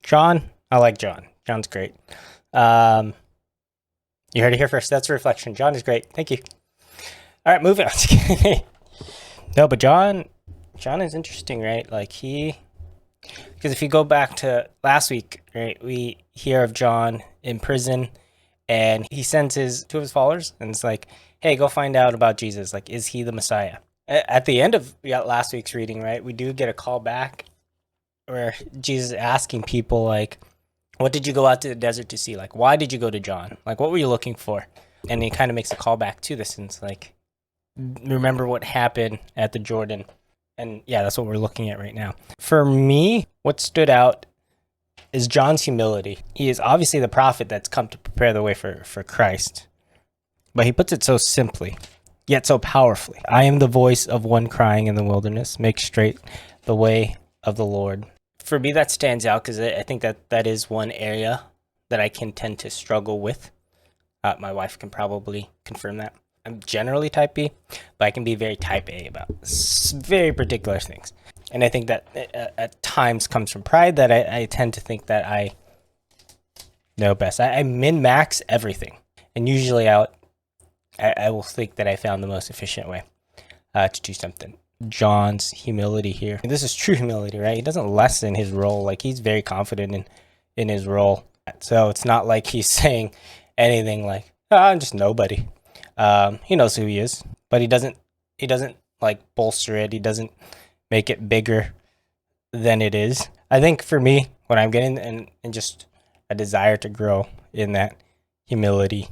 John, I like John. John's great. Um, you heard it here first. That's a reflection. John is great. Thank you. All right, moving on. No, but John is interesting, right? Because if you go back to last week, right, we hear of John in prison, and he sends two of his followers, and it's like, hey, go find out about Jesus. Like, is he the Messiah? At the end of last week's reading, right, we do get a call back where Jesus is asking people, like, what did you go out to the desert to see? Like, why did you go to John? Like, what were you looking for? And he kind of makes a call back to this, and it's like, remember what happened at the Jordan. And yeah, that's what we're looking at right now. For me, what stood out is John's humility. He is obviously the prophet that's come to prepare the way for Christ, but he puts it so simply, yet so powerfully. I am the voice of one crying in the wilderness, make straight the way of the Lord. For me, that stands out because I think that is one area that I can tend to struggle with. My wife can probably confirm that. I'm generally type B, but I can be very type A about very particular things. And I think that at times comes from pride that I tend to think that I know best. I min-max everything. And usually I will think that I found the most efficient way to do something. John's humility here. And this is true humility, right? He doesn't lessen his role. Like, he's very confident in his role. So it's not like he's saying anything like, oh, I'm just nobody. He knows who he is, but he doesn't like bolster it. He doesn't make it bigger than it is. I think for me, what I'm getting and just a desire to grow in that humility